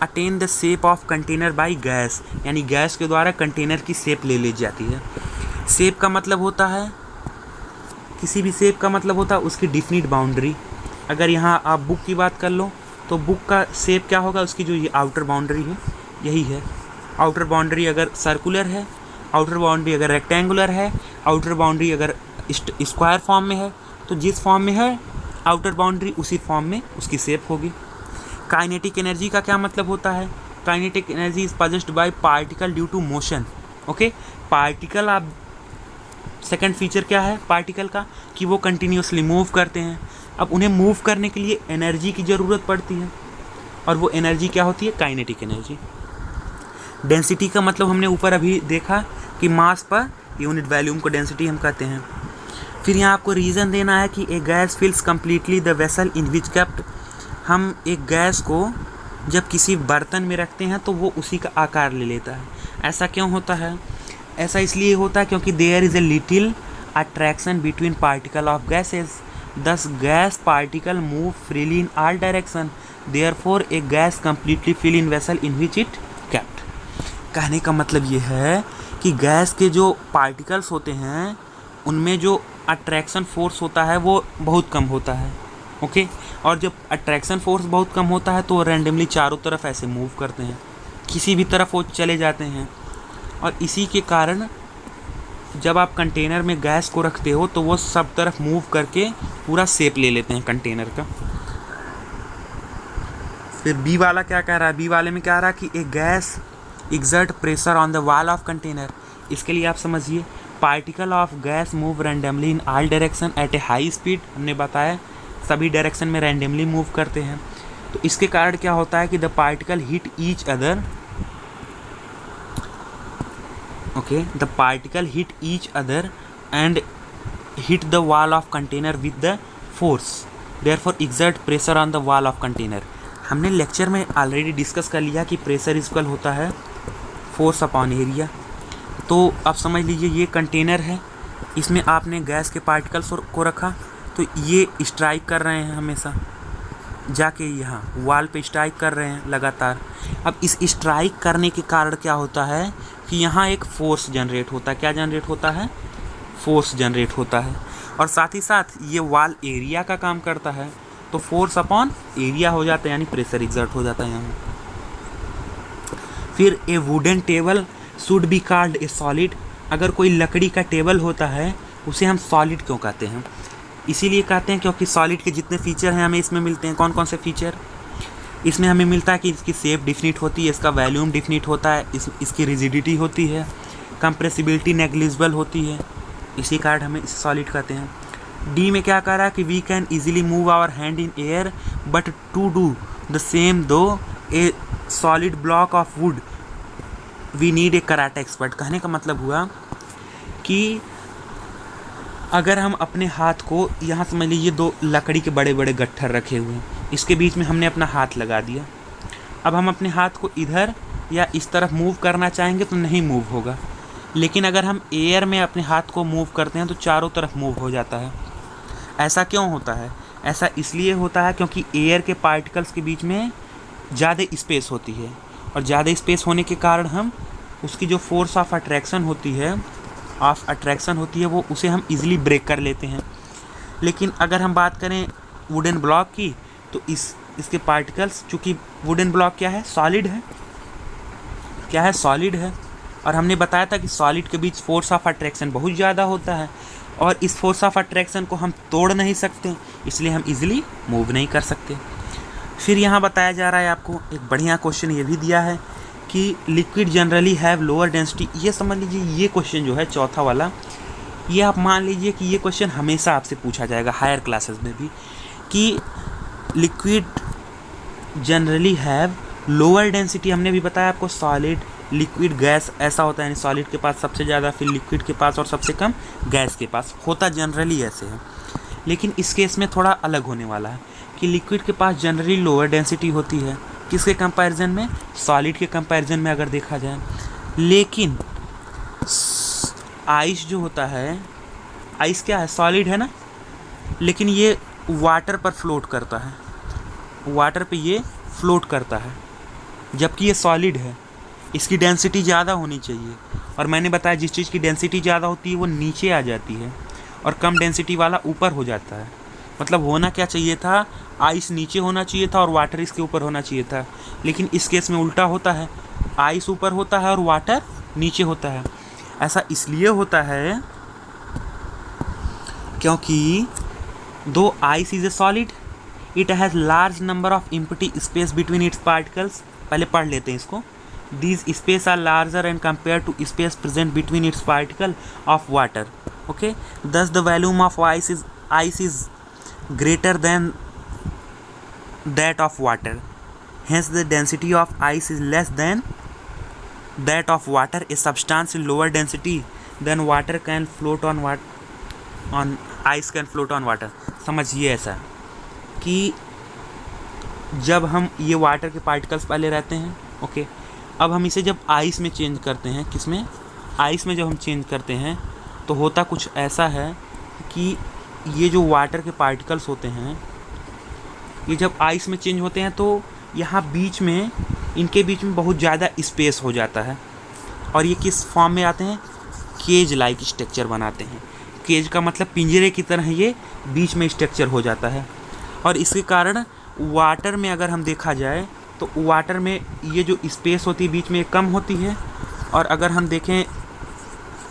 attain the shape of container by gas, यानी गैस के द्वारा कंटेनर की शेप ले ली जाती है। शेप का मतलब होता है, किसी भी शेप का मतलब होता है उसकी डिफिनिट बाउंड्री। अगर यहाँ आप बुक की बात कर लो तो बुक का शेप क्या होगा, उसकी जो ये आउटर बाउंड्री है यही है। आउटर बाउंड्री अगर सर्कुलर है, आउटर बाउंड्री अगर रेक्टेंगुलर है, आउटर बाउंड्री अगर स्क्वायर फॉर्म में है, तो जिस फॉर्म में है आउटर बाउंड्री उसी फॉर्म में उसकी शेप होगी। काइनेटिक एनर्जी का क्या मतलब होता है? Kinetic energy is possessed by particle due to motion. Okay, particle आप सेकंड फीचर क्या है पार्टिकल का, कि वो कंटिन्यूसली मूव करते हैं। अब उन्हें मूव करने के लिए एनर्जी की ज़रूरत पड़ती है, और वो एनर्जी क्या होती है? Kinetic energy. डेंसिटी का मतलब हमने ऊपर अभी देखा कि मास पर यूनिट वॉल्यूम को डेंसिटी हम कहते हैं। फिर यहाँ आपको रीज़न देना है कि a gas fills completely the vessel in which kept. हम एक गैस को जब किसी बर्तन में रखते हैं तो वो उसी का आकार ले लेता है। ऐसा क्यों होता है? ऐसा इसलिए होता है क्योंकि there is a little attraction between particle of gases, thus gas particle move freely in all direction, therefore a gas completely fill in vessel in which it kept. कहने का मतलब ये है कि गैस के जो पार्टिकल्स होते हैं उनमें जो अट्रैक्शन फोर्स होता है वो बहुत कम होता है। ओके, और जब अट्रैक्शन फोर्स बहुत कम होता है तो वो रैंडमली चारों तरफ ऐसे मूव करते हैं, किसी भी तरफ वो चले जाते हैं। और इसी के कारण जब आप कंटेनर में गैस को रखते हो तो वो सब तरफ मूव करके पूरा शेप ले लेते हैं कंटेनर का। फिर बी वाला क्या कह रहा है? बी वाले में क्या रहा है कि एक gas exert pressure on the wall of container. इसके लिए आप समझिए, particle of gas move randomly in all direction at A high speed. हमने बताया सभी डायरेक्शन में रैंडमली मूव करते हैं। तो इसके कारण क्या होता है कि the particle hit each other. Okay, the particle hit each other and hit the wall of container with the force, therefore exert pressure on the wall of container. हमने लेक्चर में ऑलरेडी डिस्कस कर लिया कि प्रेशर इक्वल होता है फोर्स अपॉन एरिया। तो आप समझ लीजिए ये कंटेनर है, इसमें आपने गैस के पार्टिकल्स को रखा तो ये स्ट्राइक कर रहे हैं, हमेशा जाके यहाँ वॉल पे स्ट्राइक कर रहे हैं लगातार। अब इस स्ट्राइक करने के कारण क्या होता है कि यहाँ एक फोर्स जनरेट होता है। क्या जनरेट होता है? फोर्स जनरेट होता है। और साथ ही साथ ये वॉल एरिया का काम करता है, तो फोर्स अपॉन एरिया हो जाता है, यानी प्रेशर एक्सर्ट हो जाता है यहाँ। फिर ए wooden table should be called a solid. अगर कोई लकड़ी का टेबल होता है उसे हम सॉलिड क्यों कहते हैं? इसीलिए कहते हैं क्योंकि सॉलिड के जितने फीचर हैं हमें इसमें मिलते हैं। कौन कौन से फीचर? इसमें हमें मिलता है कि इसकी शेप डिफिनिट होती है, इसका वॉल्यूम डिफिनिट होता है, इसकी रिजिडिटी होती है, कंप्रेसिबिलिटी नेग्लिजिबल होती है। इसी कारण हमें इसे सॉलिड कहते हैं। डी में क्या कह रहा है कि we can easily move our hand in air but to do the same through a solid block of wood we need a karate expert. कहने का मतलब हुआ कि अगर हम अपने हाथ को, यहाँ समझ लीजिए दो लकड़ी के बड़े बड़े गट्ठर रखे हुए हैं, इसके बीच में हमने अपना हाथ लगा दिया। अब हम अपने हाथ को इधर या इस तरफ मूव करना चाहेंगे तो नहीं मूव होगा, लेकिन अगर हम एयर में अपने हाथ को मूव करते हैं तो चारों तरफ मूव हो जाता है। ऐसा क्यों होता है? ऐसा इसलिए होता है क्योंकि एयर के पार्टिकल्स के बीच में ज़्यादा स्पेस होती है, और ज़्यादा स्पेस होने के कारण हम उसकी जो फोर्स ऑफ अट्रैक्शन होती है वो उसे हम इजीली ब्रेक कर लेते हैं। लेकिन अगर हम बात करें वुडन ब्लॉक की तो इसके पार्टिकल्स, चूँकि वुडन ब्लॉक क्या है? सॉलिड है। क्या है? सॉलिड है। और हमने बताया था कि सॉलिड के बीच फोर्स ऑफ अट्रैक्शन बहुत ज़्यादा होता है, और इस फोर्स ऑफ अट्रैक्शन को हम तोड़ नहीं सकते, इसलिए हम इजीली मूव नहीं कर सकते। फिर यहाँ बताया जा रहा है, आपको एक बढ़िया क्वेश्चन ये भी दिया है कि liquid generally have lower density. ये समझ लीजिए, ये क्वेश्चन जो है चौथा वाला, ये आप मान लीजिए कि ये क्वेश्चन हमेशा आपसे पूछा जाएगा हायर क्लासेस में भी, कि liquid generally have lower density. हमने भी बताया आपको सॉलिड, लिक्विड, गैस ऐसा होता है, यानी सॉलिड के पास सबसे ज़्यादा, फिर लिक्विड के पास और सबसे कम गैस के पास होता। जनरली ऐसे है, लेकिन इस केस में थोड़ा अलग होने वाला है कि लिक्विड के पास जनरली लोअर डेंसिटी होती है। किसके कंपैरिजन में? सॉलिड के कंपैरिजन में अगर देखा जाए। लेकिन आइस जो होता है, आइस क्या है? सॉलिड है ना, लेकिन ये वाटर पर फ्लोट करता है, वाटर पे ये फ्लोट करता है, जबकि ये सॉलिड है। इसकी डेंसिटी ज़्यादा होनी चाहिए, और मैंने बताया जिस चीज़ की डेंसिटी ज़्यादा होती है वो नीचे आ जाती है, और कम डेंसिटी वाला ऊपर हो जाता है। मतलब होना क्या चाहिए था, आइस नीचे होना चाहिए था और वाटर इसके ऊपर होना चाहिए था, लेकिन इस केस में उल्टा होता है, आइस ऊपर होता है और वाटर नीचे होता है। ऐसा इसलिए होता है क्योंकि though ice is a solid, it has large number of empty space between its particles. पहले पढ़ लेते हैं इसको। These space are larger and compare to space present between its particle of water. Okay, thus the volume of ice is greater than that of water, hence the density of ice is less than that of water. A substance in lower density than water can float on ice can float on water। समझिए ऐसा कि जब हम ये वाटर के पार्टिकल्स पहले रहते हैं, ओके, अब हम इसे जब आइस में चेंज करते हैं, किसमें, आइस में जब हम चेंज करते हैं तो होता कुछ ऐसा है कि ये जो वाटर के पार्टिकल्स होते हैं, ये जब आइस में चेंज होते हैं तो यहाँ बीच में, इनके बीच में बहुत ज़्यादा स्पेस हो जाता है और ये किस फॉर्म में आते हैं, केज लाइक स्ट्रक्चर बनाते हैं। केज का मतलब पिंजरे की तरह ये बीच में स्ट्रक्चर हो जाता है और इसके कारण वाटर में अगर हम देखा जाए तो वाटर में ये जो स्पेस होती है बीच में कम होती है, और अगर हम देखें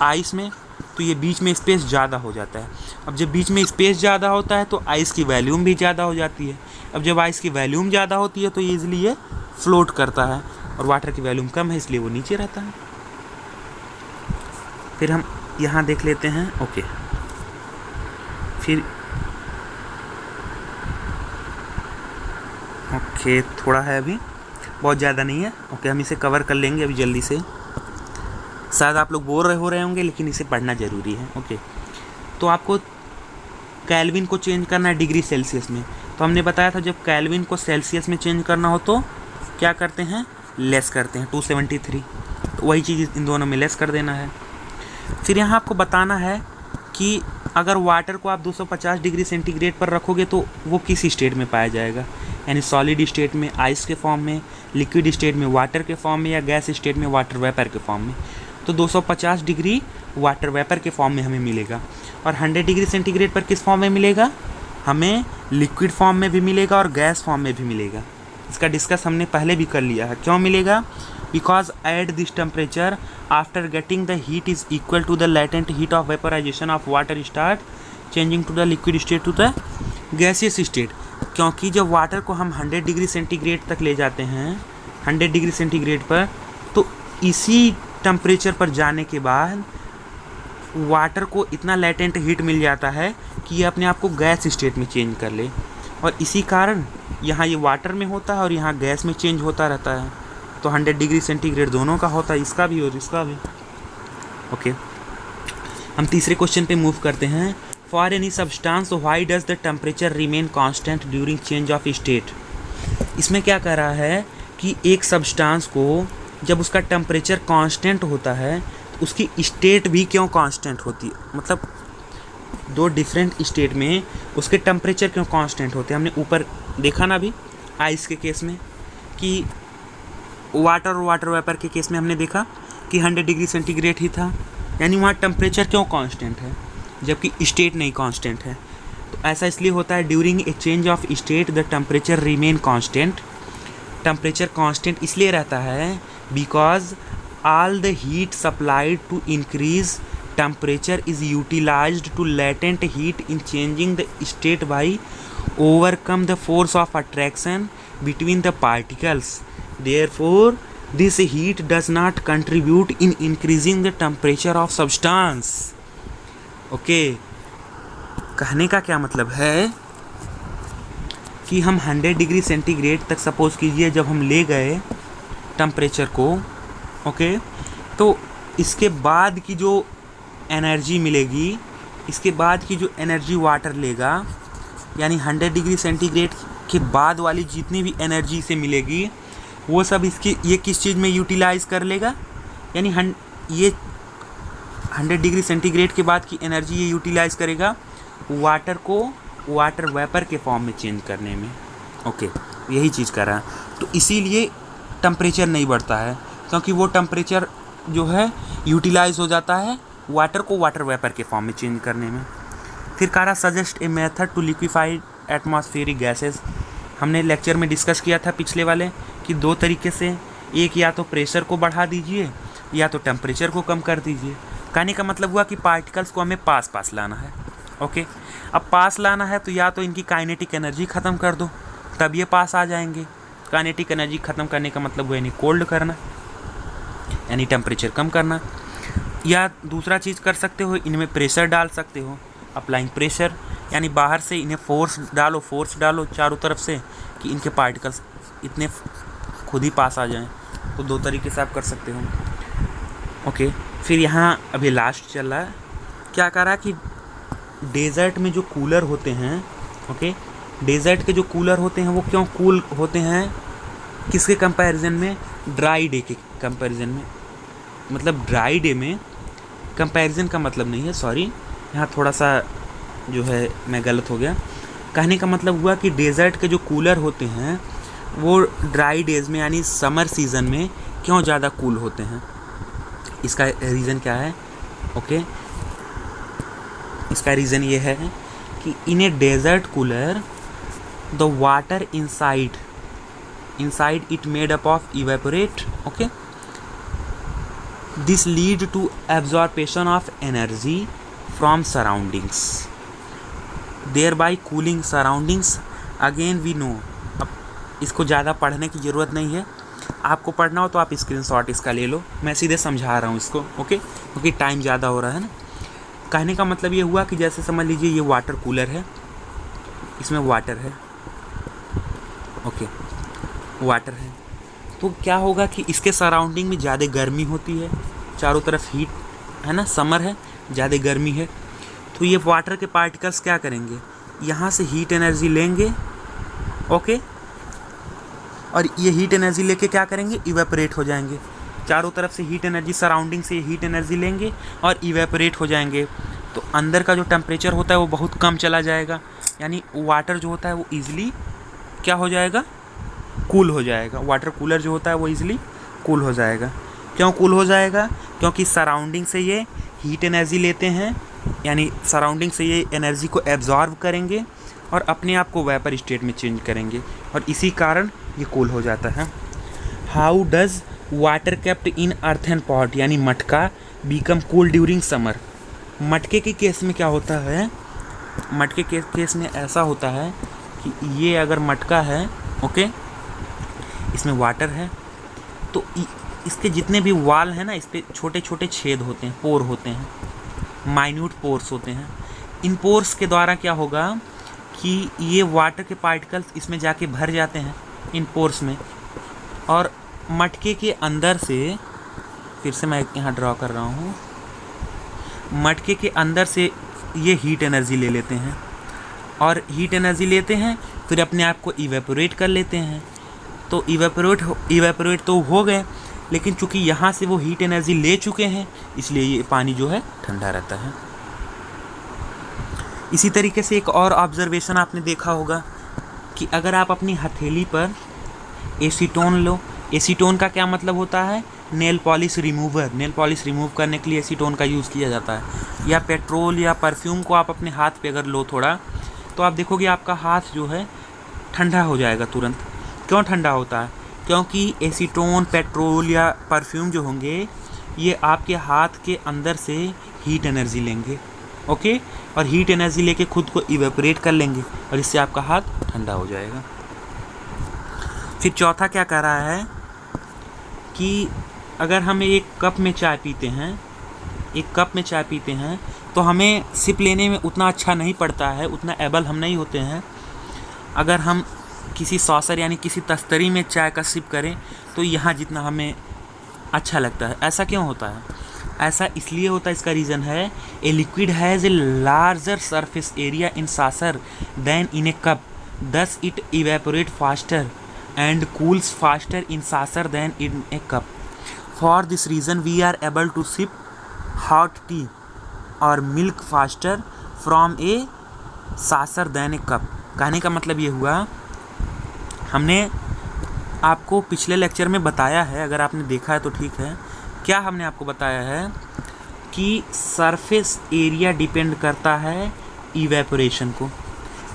आइस में तो ये बीच में स्पेस ज़्यादा हो जाता है। अब जब बीच में स्पेस ज़्यादा होता है तो आइस की वॉल्यूम भी ज़्यादा हो जाती है। अब जब आइस की वॉल्यूम ज़्यादा होती है तो ये ईज़िली ये फ्लोट करता है, और वाटर की वॉल्यूम कम है इसलिए वो नीचे रहता है। फिर हम यहाँ देख लेते हैं, ओके, फिर ओके थोड़ा है अभी, बहुत ज़्यादा नहीं है। ओके, हम इसे कवर कर लेंगे अभी जल्दी से। शायद आप लोग बोर हो रहे होंगे लेकिन इसे पढ़ना ज़रूरी है। ओके, तो आपको केल्विन को चेंज करना है डिग्री सेल्सियस में। तो हमने बताया था जब केल्विन को सेल्सियस में चेंज करना हो तो क्या करते हैं, लेस करते हैं 273। तो वही चीज़ इन दोनों में लेस कर देना है। फिर यहाँ आपको बताना है कि अगर वाटर को आप 250 डिग्री सेंटीग्रेड पर रखोगे तो वो किस स्टेट में पाया जाएगा, यानी सॉलिड स्टेट में आइस के फॉर्म में, लिक्विड स्टेट में वाटर के फॉर्म में, या गैस स्टेट में वाटर वेपर के फॉर्म में। तो 250 डिग्री वाटर वेपर के फॉर्म में हमें मिलेगा, और 100 डिग्री सेंटीग्रेड पर किस फॉर्म में मिलेगा, हमें लिक्विड फॉर्म में भी मिलेगा और गैस फॉर्म में भी मिलेगा। इसका डिस्कस हमने पहले भी कर लिया है। क्यों मिलेगा, because at this temperature after getting the heat is equal to the latent heat of vaporization of water start changing to the liquid state to the gaseous state. क्योंकि जब वाटर को हम 100 डिग्री सेंटीग्रेड तक ले जाते हैं, 100 डिग्री सेंटीग्रेड पर, तो इसी टेम्परेचर पर जाने के बाद वाटर को इतना लेटेंट हीट मिल जाता है कि ये अपने आप को गैस स्टेट में चेंज कर ले, और इसी कारण यहाँ ये वाटर में होता है और यहाँ गैस में चेंज होता रहता है। तो 100 डिग्री सेंटीग्रेड दोनों का होता है, इसका भी और इसका भी। ओके, हम तीसरे क्वेश्चन पे मूव करते हैं। For any substance why does the temperature remain constant during change of state. इसमें क्या कह रहा है कि एक सब्सटेंस को जब उसका टेम्परेचर कांस्टेंट होता है तो उसकी स्टेट भी क्यों कांस्टेंट होती है, मतलब दो डिफरेंट स्टेट में उसके टेम्परेचर क्यों कांस्टेंट होते हैं। हमने ऊपर देखा ना अभी आइस के केस में कि वाटर और वाटर वेपर के केस में हमने देखा कि 100 डिग्री सेंटीग्रेड ही था, यानी वहाँ टेम्परेचर क्यों कांस्टेंट है जबकि स्टेट नहीं कांस्टेंट है। तो ऐसा इसलिए होता है during a change of state the temperature remain constant. Temperature constant इसलिए रहता है because all the heat supplied to increase temperature is utilized to latent heat in changing the state by overcome the force of attraction between the particles. Therefore, this heat does not contribute in increasing the temperature of substance. Okay, कहने का क्या मतलब है कि हम 100 डिग्री सेंटीग्रेड तक सपोज कीजिए जब हम ले गए टेम्परेचर को, ओके, तो इसके बाद की जो एनर्जी मिलेगी, इसके बाद की जो एनर्जी वाटर लेगा, यानी 100 डिग्री सेंटीग्रेड के बाद वाली जितनी भी एनर्जी से मिलेगी वो सब इसकी ये किस चीज़ में यूटिलाइज़ कर लेगा, यानी ये 100 डिग्री सेंटीग्रेड के बाद की एनर्जी ये यूटिलाइज़ करेगा वाटर को वाटर वेपर के फॉर्म में चेंज करने में। ओके, यही चीज़ कर रहा है। तो इसीलिए टेम्परेचर नहीं बढ़ता है, क्योंकि वो टेम्परेचर जो है यूटिलाइज हो जाता है वाटर को वाटर वेपर के फॉर्म में चेंज करने में। फिर कह रहा suggest a method to liquefied atmospheric gases. हमने लेक्चर में डिस्कस किया था पिछले वाले कि दो तरीके से, एक या तो प्रेशर को बढ़ा दीजिए या तो टेम्परेचर को कम कर दीजिए। कहने का मतलब हुआ कि पार्टिकल्स को हमें पास लाना है। ओके, अब पास लाना है तो या तो इनकी काइनेटिक एनर्जी ख़त्म कर दो तब ये पास आ जाएंगे। काइनेटिक एनर्जी ख़त्म करने का मतलब हुआ यानी कोल्ड करना, यानी टेम्परेचर कम करना। या दूसरा चीज़ कर सकते हो, इनमें प्रेशर डाल सकते हो, अप्लाइंग प्रेशर, यानी बाहर से इन्हें फोर्स डालो चारों तरफ से कि इनके पार्टिकल्स इतने खुद ही पास आ जाएं। तो दो तरीके से आप कर सकते हो। ओके, फिर यहाँ अभी लास्ट चल रहा है, क्या कर रहा है कि डेजर्ट में जो कूलर होते हैं, ओके, डेजर्ट के जो कूलर होते हैं वो क्यों कूल होते हैं, किसके कंपैरिजन में, ड्राई डे के कंपैरिजन में। मतलब ड्राई डे में कंपैरिजन का मतलब नहीं है, सॉरी, यहाँ थोड़ा सा जो है मैं गलत हो गया। कहने का मतलब हुआ कि डेजर्ट के जो कूलर होते हैं वो ड्राई डेज में यानी समर सीज़न में क्यों ज़्यादा कूल होते हैं। इसका रीज़न क्या है? ओके, इसका रीज़न ये है कि in a desert cooler the water inside it made up of evaporate. Okay, this lead to absorption of energy from surroundings thereby cooling surroundings. Again we know, अब इसको ज़्यादा पढ़ने की ज़रूरत नहीं है, आपको पढ़ना हो तो आप स्क्रीनशॉट इसका ले लो, मैं सीधे समझा रहा हूँ इसको। ओके, क्योंकि टाइम ज़्यादा हो रहा है ना। कहने का मतलब ये हुआ कि जैसे समझ लीजिए ये वाटर कूलर है, इसमें वाटर है, ओके, वाटर है, तो क्या होगा कि इसके सराउंडिंग में ज़्यादा गर्मी होती है, चारों तरफ हीट है ना, समर है, ज़्यादा गर्मी है, तो ये वाटर के पार्टिकल्स क्या करेंगे, यहाँ से हीट एनर्जी लेंगे, ओके, और ये हीट एनर्जी लेके क्या करेंगे, इवेपोरेट हो जाएंगे। चारों तरफ से हीट एनर्जी, सराउंडिंग से हीट एनर्जी लेंगे और इवेपोरेट हो जाएंगे। तो अंदर का जो टेम्परेचर होता है वो बहुत कम चला जाएगा, यानी वाटर जो होता है वो ईजिली क्या हो जाएगा, कूल हो जाएगा। वाटर कूलर जो होता है वो ईजिली कूल हो जाएगा। क्यों कूल हो जाएगा? क्योंकि सराउंडिंग से ये हीट एनर्जी लेते हैं, यानी सराउंडिंग से ये एनर्जी को एब्जॉर्ब करेंगे और अपने आप को वेपर स्टेट में चेंज करेंगे, और इसी कारण ये कूल हो जाता है। How does water kept in earthen pot, यानी मटका, बिकम कूल ड्यूरिंग समर। मटके के केस में क्या होता है, मटके के केस में ऐसा होता है कि ये अगर मटका है, ओके, इसमें वाटर है, तो इसके जितने भी वाल हैं ना, इस पर छोटे छोटे छेद होते हैं, पोर होते हैं, माइन्यूट पोर्स होते हैं। इन पोर्स के द्वारा क्या होगा कि ये वाटर के पार्टिकल्स इसमें जाके भर जाते हैं इन पोर्स में, और मटके के अंदर से, फिर से मैं यहाँ ड्रॉ कर रहा हूँ, मटके के अंदर से ये हीट एनर्जी ले लेते हैं, और हीट एनर्जी लेते हैं फिर अपने आप को इवेपोरेट कर लेते हैं। तो इवेपोरेट तो हो गए, लेकिन चूँकि यहाँ से वो हीट एनर्जी ले चुके हैं, इसलिए ये पानी जो है ठंडा रहता है। इसी तरीके से एक और ऑब्जर्वेशन आपने देखा होगा कि अगर आप अपनी हथेली पर एसीटोन लो, एसीटोन का क्या मतलब होता है, nail polish remover. Nail polish remove करने के लिए एसीटोन का यूज़ किया जाता है। या पेट्रोल या परफ्यूम को आप अपने हाथ पे अगर लो थोड़ा, तो आप देखोगे आपका हाथ जो है ठंडा हो जाएगा तुरंत। क्यों ठंडा होता है? क्योंकि एसीटोन, पेट्रोल या परफ्यूम जो होंगे ये आपके हाथ के अंदर से हीट एनर्जी लेंगे, ओके, और हीट एनर्जी लेके खुद को इवेपोरेट कर लेंगे, और इससे आपका हाथ ठंडा हो जाएगा। फिर चौथा क्या कह रहा है कि अगर हम एक कप में चाय पीते हैं, एक कप में चाय पीते हैं, तो हमें सिप लेने में उतना अच्छा नहीं पड़ता है, उतना एबल हम नहीं होते हैं। अगर हम किसी सॉसर यानी किसी तस्तरी में चाय का सिप करें तो यहाँ जितना हमें अच्छा लगता है। ऐसा क्यों होता है? ऐसा इसलिए होता है, इसका रीज़न है, a liquid has a larger surface area in saucer than in a cup, thus it evaporate faster and cools faster in saucer than in a cup. For this reason we are able to sip hot tea or milk faster from a saucer than a cup. कहने का मतलब ये हुआ, हमने आपको पिछले लेक्चर में बताया है, अगर आपने देखा है तो ठीक है, क्या हमने आपको बताया है कि सरफेस एरिया डिपेंड करता है इवेपोरेशन को।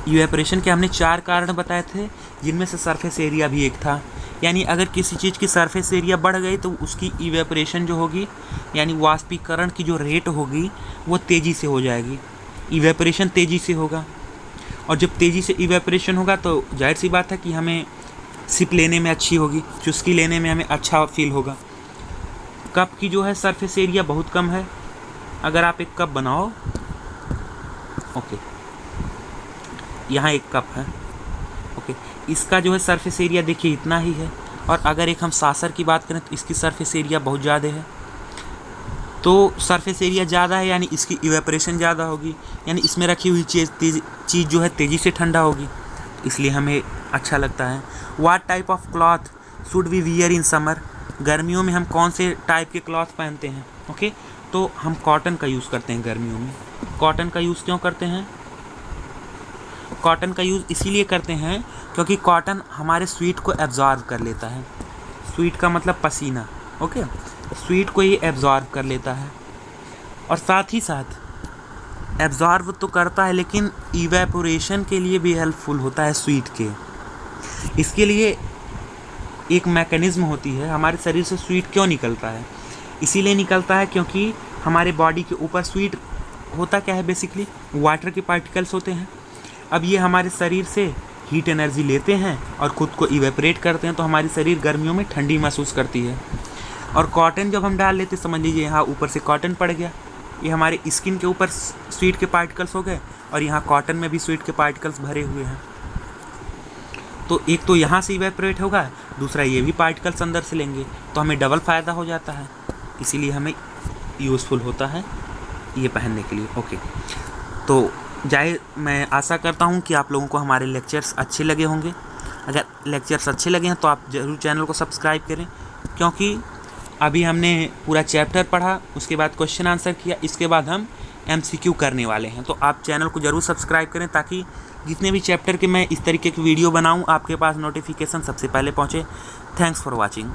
इवेपोरेशन के हमने 4 कारण बताए थे, जिनमें से सरफेस एरिया भी एक था। यानी अगर किसी चीज़ की सरफेस एरिया बढ़ गई तो उसकी इवेपोरेशन जो होगी, यानी वाष्पीकरण की जो रेट होगी वो तेज़ी से हो जाएगी। इवेपोरेशन तेज़ी से होगा, और जब तेज़ी से इवेपोरेशन होगा तो जाहिर सी बात है कि हमें सिप लेने में अच्छी होगी, चुस्की लेने में हमें अच्छा फील होगा। कप की जो है सरफेस एरिया बहुत कम है। अगर आप एक कप बनाओ, ओके, यहाँ एक कप है, ओके, इसका जो है सरफेस एरिया देखिए इतना ही है। और अगर एक हम सासर की बात करें तो इसकी सरफेस एरिया बहुत ज़्यादा है। तो सरफेस एरिया ज़्यादा है यानी इसकी इवेपोरेशन ज़्यादा होगी, यानी इसमें रखी हुई चीज़ जो है तेज़ी से ठंडा होगी, इसलिए हमें अच्छा लगता है। What type of cloth should we wear in summer? गर्मियों में हम कौन से टाइप के क्लॉथ पहनते हैं? ओके, तो हम कॉटन का यूज़ करते हैं गर्मियों में। कॉटन का यूज़ क्यों करते हैं? कॉटन का यूज़ इसीलिए करते हैं क्योंकि कॉटन हमारे स्वेट को एब्जॉर्ब कर लेता है। स्वेट का मतलब पसीना, ओके, स्वेट को ये एब्जॉर्ब कर लेता है, और साथ ही साथ एब्जॉर्ब तो करता है लेकिन इवेपोरेशन के लिए भी हेल्पफुल होता है स्वेट के। इसके लिए एक मैकेनिज़्म होती है, हमारे शरीर से स्वेट क्यों निकलता है? इसीलिए निकलता है क्योंकि हमारे बॉडी के ऊपर स्वेट होता क्या है, बेसिकली वाटर के पार्टिकल्स होते हैं। अब ये हमारे शरीर से हीट एनर्जी लेते हैं और ख़ुद को इवेपोरेट करते हैं, तो हमारी शरीर गर्मियों में ठंडी महसूस करती है। और कॉटन जब हम डाल लेते, समझ लीजिए यहाँ ऊपर से कॉटन पड़ गया, ये हमारे स्किन के ऊपर स्वेट के पार्टिकल्स हो गए, और यहाँ कॉटन में भी स्वेट के पार्टिकल्स भरे हुए हैं। तो एक तो यहाँ से इवेपोरेट होगा, दूसरा ये भी पार्टिकल्स अंदर से लेंगे, तो हमें डबल फ़ायदा हो जाता है। इसीलिए हमें यूज़फुल होता है ये पहनने के लिए। ओके, तो मैं आशा करता हूँ कि आप लोगों को हमारे लेक्चर्स अच्छे लगे होंगे। अगर लेक्चर्स अच्छे लगे हैं तो आप ज़रूर चैनल को सब्सक्राइब करें, क्योंकि अभी हमने पूरा चैप्टर पढ़ा, उसके बाद क्वेश्चन आंसर किया, इसके बाद हम MCQ करने वाले हैं। तो आप चैनल को ज़रूर सब्सक्राइब करें ताकि जितने भी चैप्टर के मैं इस तरीके की वीडियो बनाऊं आपके पास नोटिफिकेशन सबसे पहले पहुंचे। Thanks for watching.